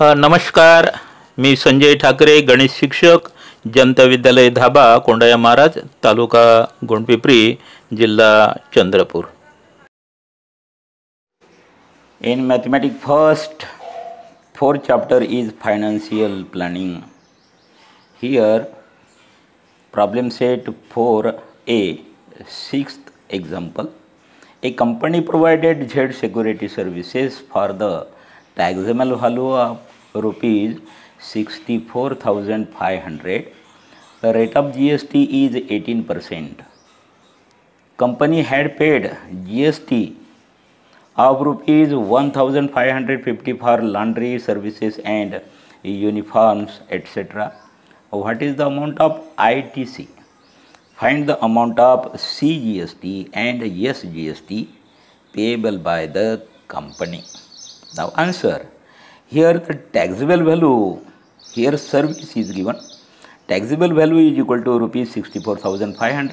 नमस्कार. मी संजय ठाकरे, गणित शिक्षक, जनता विद्यालय धाबा, कोंडाया महाराज, तालुका गोंडपिंपरी, जिल्हा Chandrapur. In mathematics first, fourth chapter is financial planning. Here problem set 4a, sixth example. A company provided Z security services for the taxable value of rupees 64,500. The rate of GST is 18%. Company had paid GST of rupees 1,550 for laundry services and uniforms, etc. What is the amount of ITC? Find the amount of CGST and SGST payable by the company. Now answer. Here the taxable value, here service is given. Taxable value is equal to rupees 64,500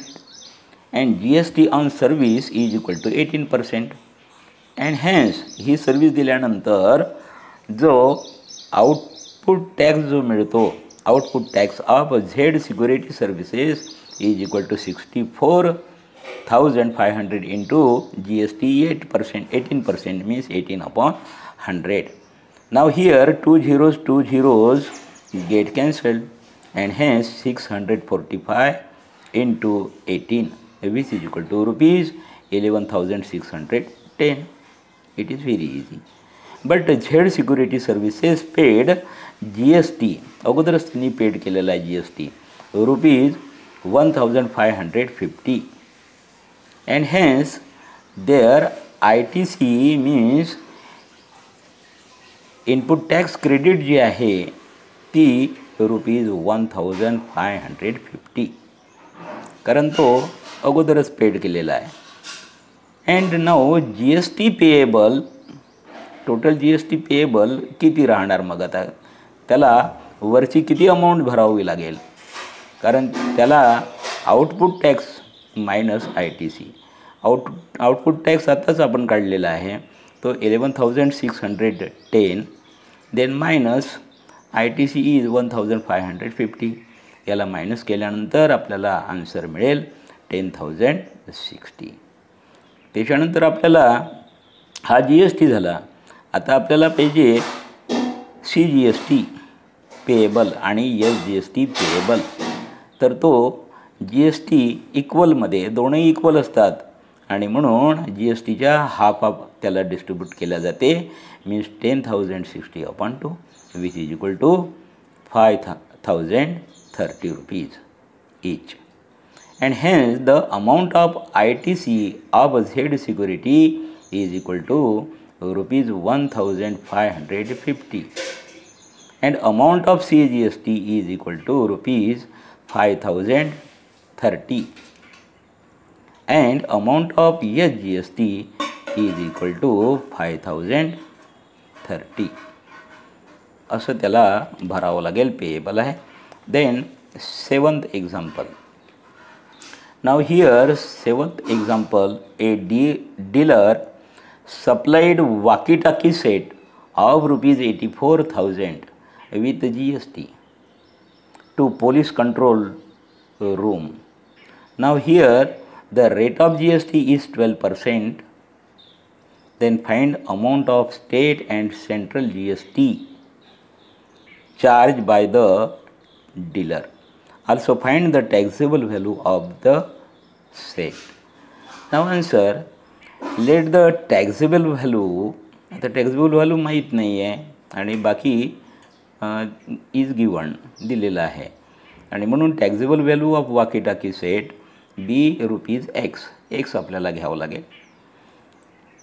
and GST on service is equal to 18%. And hence he service दिल्यानंतर जो output tax जो मिळतो, output tax of Z security services is equal to 64,500 into GST 8%, 18% means 18 upon 100. Now here two zeros get cancelled and hence 645 into 18 which is equal to rupees 11,610. It is very easy. But Z security services paid GST, अगोदरच त्यांनी paid केलेला आहे GST rupees 1,550 and hence their ITC means input tax credit जी आहे ती rupees 1,550 कारण तो अगोदरच paid केलेला आहे. And now GST payable, total GST payable किती राहणार मग आता त्याला वरची किती अमाऊंट भरावी लागेल कारण त्याला output tax minus ITC, output tax आताच आपण काढलेला आहे तो 11,610 देन मायनस ITC इज 1,550. याला मायनस केल्यानंतर आपल्याला आन्सर मिळेल 10,060. त्याच्यानंतर आपल्याला हा GST झाला. आता आपल्याला पाहिजे CGST पेएबल आणि SGST पेएबल. तर तो GST इक्वलमध्ये दोनही इक्वल असतात आणि म्हणून GSTच्या हाफ ऑफ त्याला डिस्ट्रीब्यूट केल्या जाते means 10,060 upon 2 which is equal to 5,030 rupees each. And hence the amount of ITC of Z security is equal to rupees 1,550 and amount of CGST is equal to rupees 5,030 and amount of SGST is equal to 5,030 असं त्याला भरावं लागेल, payable आहे. Then seventh example. Now here seventh example, a dealer supplied walkie-talkie set of rupees 84,000 with GST to police control room. Now here the rate of GST is 12%. Then find amount of state and central GST charged by the dealer. Also find the taxable value of the set. Now answer. Let the taxable value, आता taxable value माहीत नाही आहे आणि बाकी is given दिलेला आहे आणि म्हणून टॅक्सेबल व्हॅल्यू ऑफ वॉकी टाकी सेट बी रुपीज एक्स आपल्याला घ्यावं लागेल.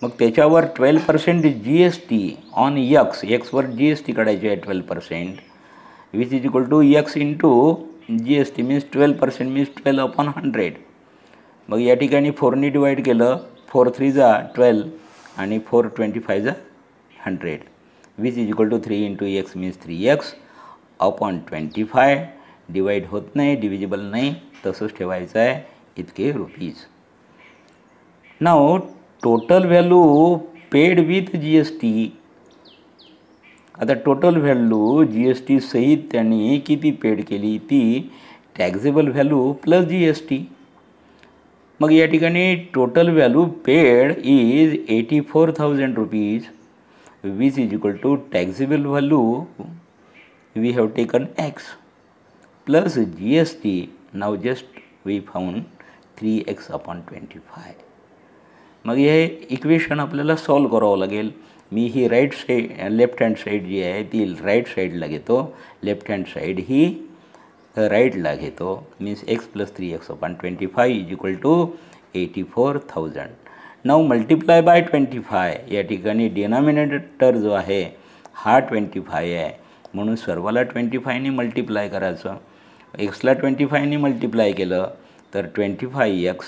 मग त्याच्यावर 12% GST ऑन एक्सवर GST काढायची आहे 12% which is equal to x into GST means 12% means 12 upon 100. मग या ठिकाणी 4ने डिवाइड केलं, 4 3 जा 12 आणि 4 25 जा 100 which is equal to 3 into X means 3x upon 25. Divide होत नाही, डिविजिबल नाही, तसंच ठेवायचं आहे इतके rupees. Now total value paid with GST आता total value G S T सहित त्यांनी किती पेड केली ती taxable value plus G S T. मग या ठिकाणी total value paid is 84,000 rupees which is equal to taxable value we have taken X plus G S T. Now just we found 3x/25. मग हे इक्वेशन आपल्याला solve करावं लागेल. मी ही right side left hand side जी आहे ती राईट साईडला घेतो, लेफ्ट हँड साईड ही राईटला घेतो. Means x + 3x/25 is equal to 84,000. Now multiply by 25. या ठिकाणी डिनॉमिनेटर जो आहे हा 25 आहे, म्हणून सर्वाला 25ने मल्टिप्लाय करायचं. एक्सला 25ने मल्टिप्लाय केलं तर 25x,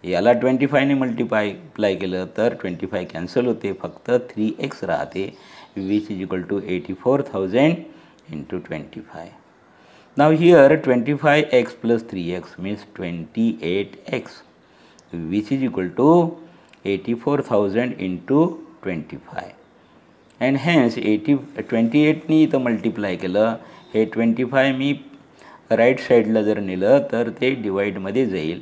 याला 25ने मल्टिप्लाय केलं तर 25 कॅन्सल होते, फक्त 3x राहते which is equal to 84,000 × 25. Now here 25x + 3x means 28x which is equal to 84,000 × 25. And hence 28नी इथं मल्टिप्लाय केलं. हे 25 मी राईट साईडला जर नेलं तर ते डिवाईडमध्ये जाईल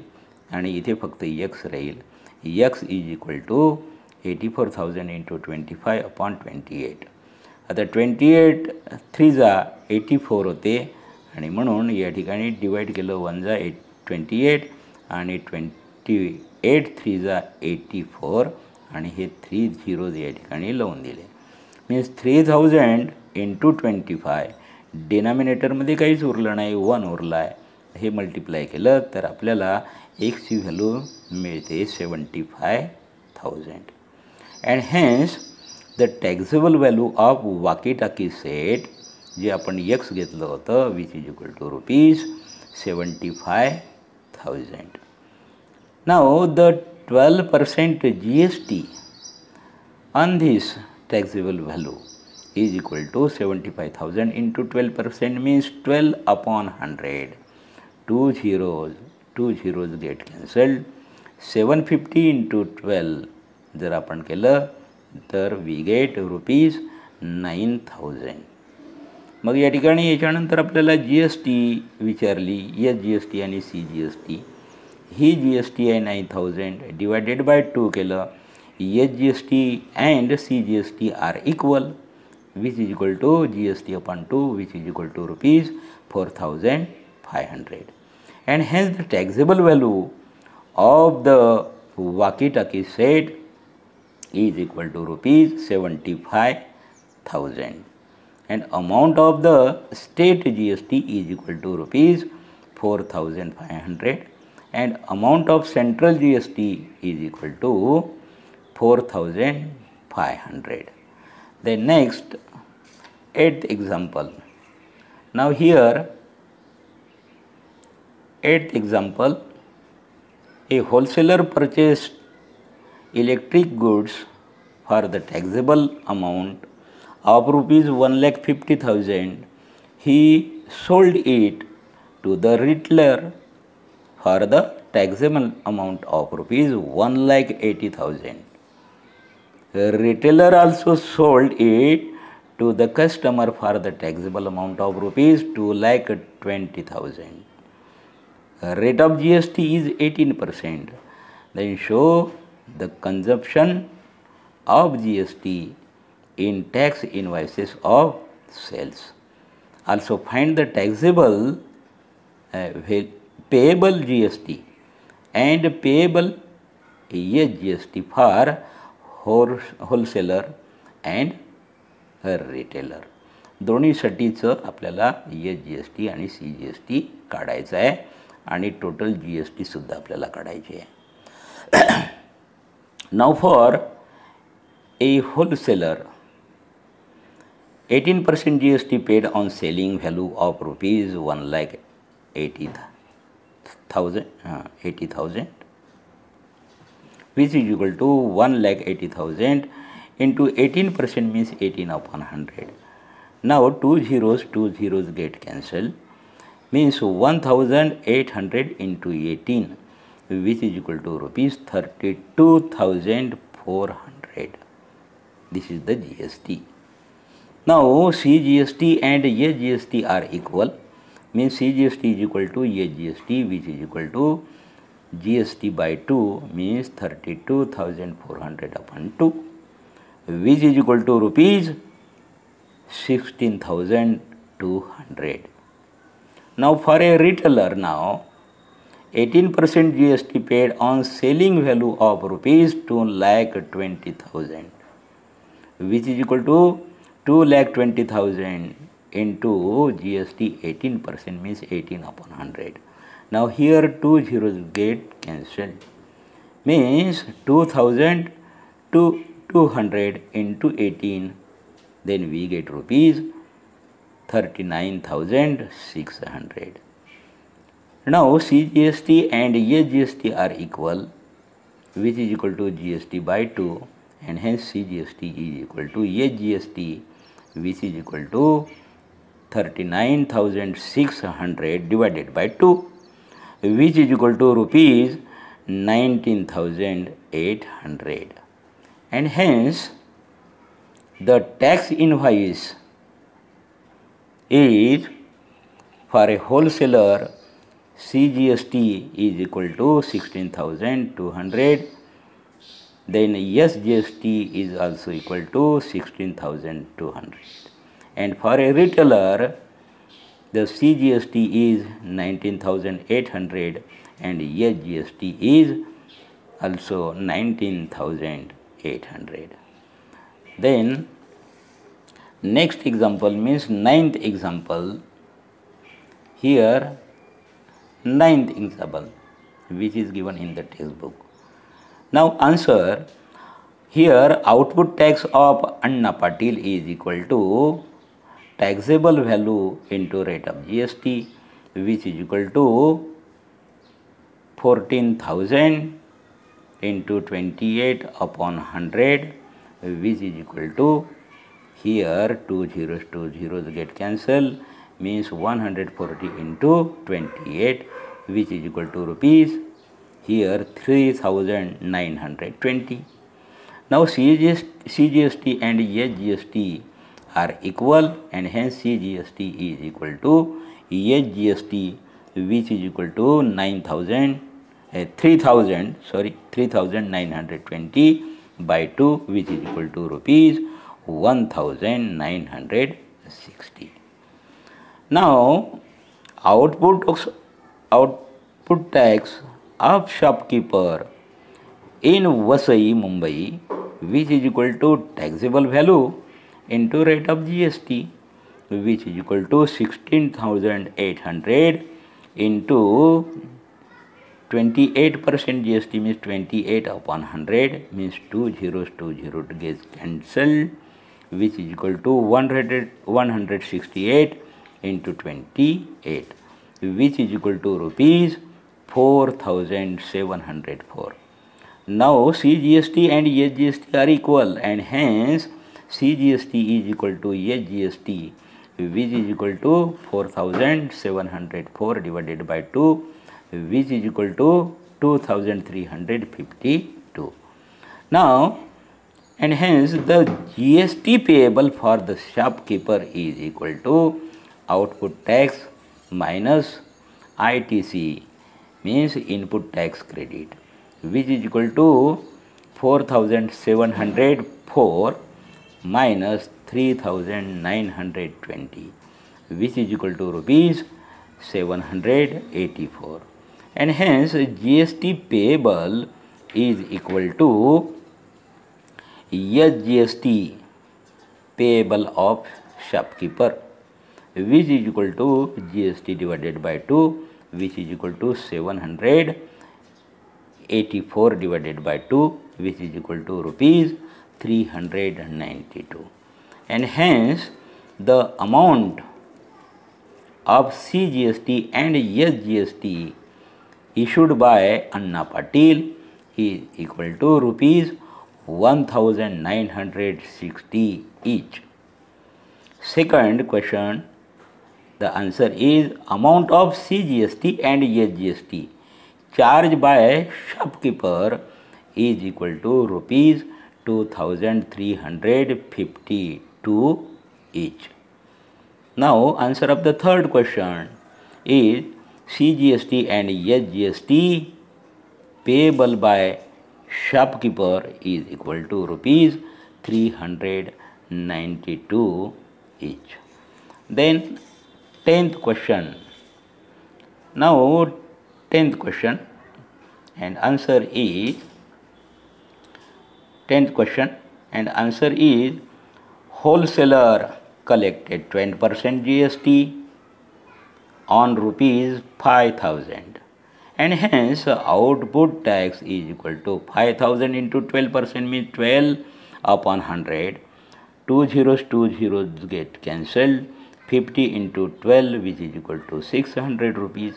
आणि इथे फक्त x राहील. x is equal to 84,000 × 25/28. आता 28 3 84 होते आणि म्हणून या ठिकाणी डिवाईड केलं 1 28 आणि 28 3 84 आणि हे 3 झिरोज या ठिकाणी लावून दिले. मीन्स 3000 × 25. डिनॉमिनेटरमध्ये काहीच उरलं नाही, 1 उरला आहे. हे मल्टिप्लाय केलं तर आपल्याला एक्सची व्हॅल्यू मिळते 75,000. And hence the taxable value of walkie-talkie set जे आपण एक्स घेतलं होतं which is equal to rupees 75,000. Now the 12% GST on this taxable value is equal to 75,000 into 12% means 12/100. Two zeros get cancelled. 750 into 12 जर आपण केलं तर we get ₹9,000. मग या ठिकाणी याच्यानंतर आपल्याला जी एस टी विचारली, एस जी एस टी आणि सी जी एस टी. ही जी एस टी आहे 9,000 डिवायडेड बाय 2 केलं. S G S T and C G S T are equal which is equal to G S T upon 2 which is equal to ₹4,500. And hence the taxable value of the walkie-talkie set is equal to ₹75,000 and amount of the state GST is equal to ₹4,500 and amount of central GST is equal to 4,500. Then next 8th example. Now here 8th example, a wholesaler purchased electric goods for the taxable amount of ₹150,000. He sold it to the retailer for the taxable amount of ₹180,000. The retailer also sold it to the customer for the taxable amount of ₹220,000. Rate of GST is 18%. Then show the consumption of GST in tax invoices of sales. Also find the taxable payable GST and payable GST for wholesaler and retailer. दोन्हीसाठीचं आपल्याला S G S T आणि C G S T काढायचं आहे आणि total G S टीसुद्धा आपल्याला काढायची आहे. Now for a wholesaler 18% GST paid on selling value of ₹1,80,000 which is equal to 1,80,000 into 18% means 18/100. Now two zeros get cancelled means 1,800 into 18 which is equal to ₹32,400. This is the GST. Now CGST and SGST are equal, means CGST is equal to SGST, which is equal to GST by 2, means 32,400 upon 2, which is equal to rupees 16,200. Now for a retailer, now 18% GST paid on selling value of rupees 2,20,000, which is equal to 2,20,000 into GST 18%, means 18 upon 100. Now here 2 zeros get cancelled, means 2,000 to 200 into 18, then we get rupees 39,600. Now CGST and SGST are equal, which is equal to GST by 2, and hence CGST is equal to SGST, which is equal to 39,600 divided by 2, which is equal to rupees 19,800. And hence the tax invoice is for a wholesaler, CGST is equal to 16,200, then SGST is also equal to 16,200, and for a retailer the CGST is 19,800 and SGST is also 19,800. Then next example means ninth example. Here ninth example, which is given in the textbook. Now answer. Here output tax of Anna Patil is equal to taxable value into rate of GST, which is equal to 14,000 into 28 upon 100, which is equal to, here 2 zeros get cancelled, means 140 into 28, which is equal to rupees, here 3,920. Now CGST and SGST are equal, and hence CGST is equal to SGST, which is equal to 3,920 by 2, which is equal to rupees 1,960. Now output tax of shopkeeper in Vasai, Mumbai, which is equal to taxable value into rate of GST, which is equal to 16,800 into 28% GST, means 28 upon 100, means 2 zeros gets cancelled, which is equal to 168 into 28, which is equal to rupees 4,704. Now CGST and SGST are equal, and hence CGST is equal to SGST, which is equal to 4,704 divided by 2, which is equal to 2,352. Now, and hence the GST payable for the shopkeeper is equal to output tax minus ITC, means input tax credit, which is equal to 4,704 minus 3,920, which is equal to rupees 784, and hence GST payable is equal to SGST payable of shopkeeper, which is equal to GST divided by 2, which is equal to 784 divided by 2, which is equal to rupees 392, and hence the amount of CGST and SGST issued by Anna Patil is equal to rupees 1,960 each. Second question, the answer is amount of CGST and SGST charged by shopkeeper is equal to rupees 2,352 each. Now answer of the third question is CGST and SGST payable by shopkeeper is equal to rupees 392 each. Then 10th question. Now 10th question and answer is 10th question and answer is wholesaler collected 20% GST on rupees 5,000 and hence output tax is equal to 5,000 into 12% means 12 upon 100. Two zeros get cancelled. 50 into 12 which is equal to 600 rupees.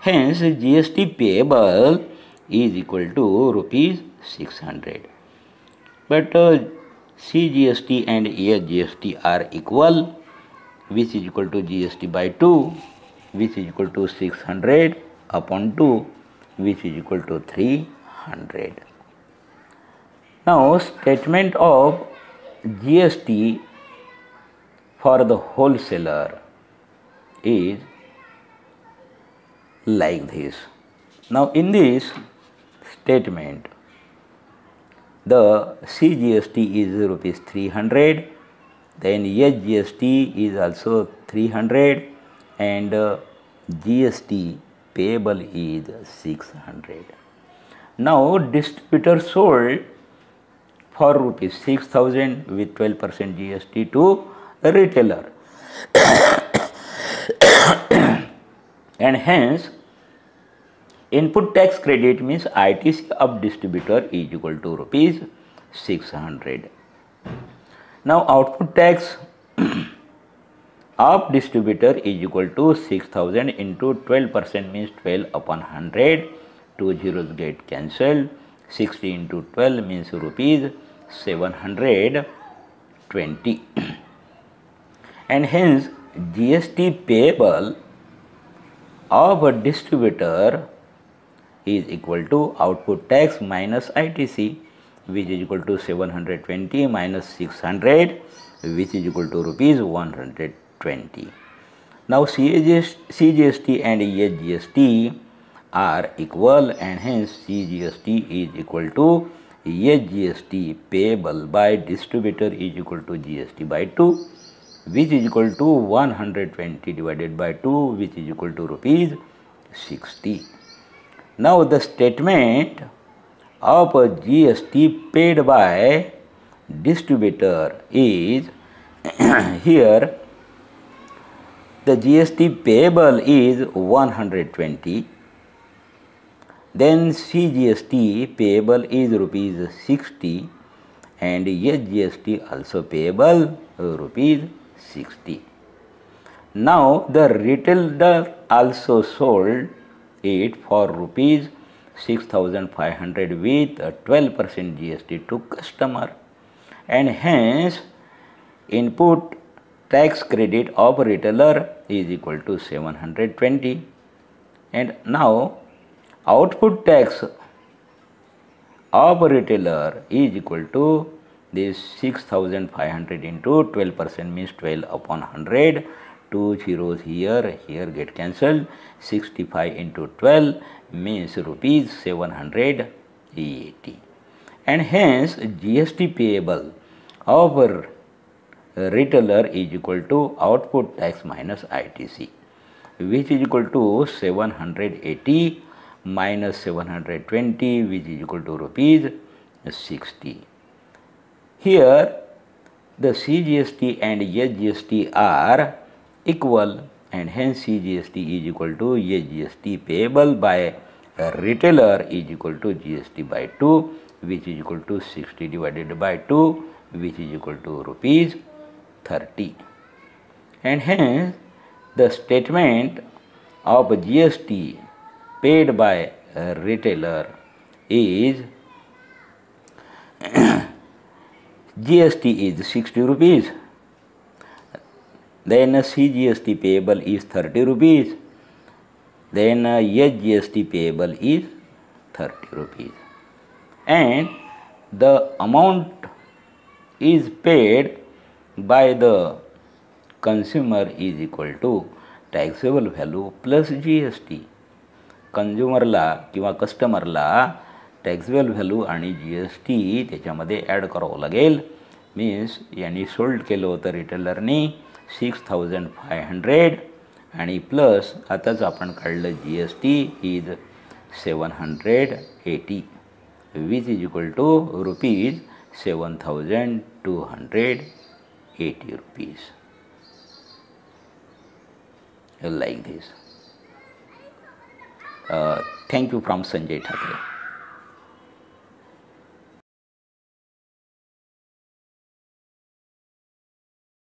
Hence GST payable is equal to rupees 600. But CGST and SGST are equal, which is equal to GST by 2, which is equal to 600 upon 2, which is equal to 300. Now statement of GST for the wholesaler is like this. Now in this statement, the CGST is rupees 300, then SGST is also 300 and GST payable is 600. Now distributor sold for rupees 6,000 with 12% GST to a retailer and hence input tax credit means ITC of distributor is equal to rupees 600. Now output tax of distributor is equal to 6,000 into 12% means 12 upon 100. Two zeros get cancelled. 60 into 12 means rupees 720 and hence GST payable of a distributor is equal to output tax minus ITC, which is equal to 720 minus 600, which is equal to rupees 120. Now CGST and SGST are equal and hence CGST is equal to SGST payable by distributor is equal to GST by 2, which is equal to 120 divided by 2, which is equal to rupees 60. Now the statement of a GST paid by distributor is here the GST payable is 120, then CGST payable is rupees 60 and SGST also payable rupees 60. Now the retailer also sold it for rupees 6,500 with a 12% GST to customer and hence input tax credit of retailer is equal to 720 and now output tax of retailer is equal to this 6,500 into 12% means 12 upon 100. Two zeros here get cancelled. 65 into 12 means rupees 780 and hence GST payable of a retailer is equal to output tax minus ITC, which is equal to 780 minus 720, which is equal to rupees 60. Here the CGST and SGST are equal and hence CGST is equal to SGST payable by a retailer is equal to GST by 2, which is equal to 60 divided by 2, which is equal to rupees 30 and hence the statement of GST paid by a retailer is GST is 60 rupees, then CGST payable is 30 rupees, then SGST payable is 30 rupees and the amount is paid by the consumer is equal to taxable value plus G S T. कन्झ्युमरला किंवा कस्टमरला taxable value आणि G S T त्याच्यामध्ये add करावं लागेल. Means यांनी sold केलं होतं रिटेलरनी 6500 आणि प्लस आताच आपण काढलं G S T is 780 which is equal to rupees 7280 rupees. Like this. Thank you from Sanjay Thakre.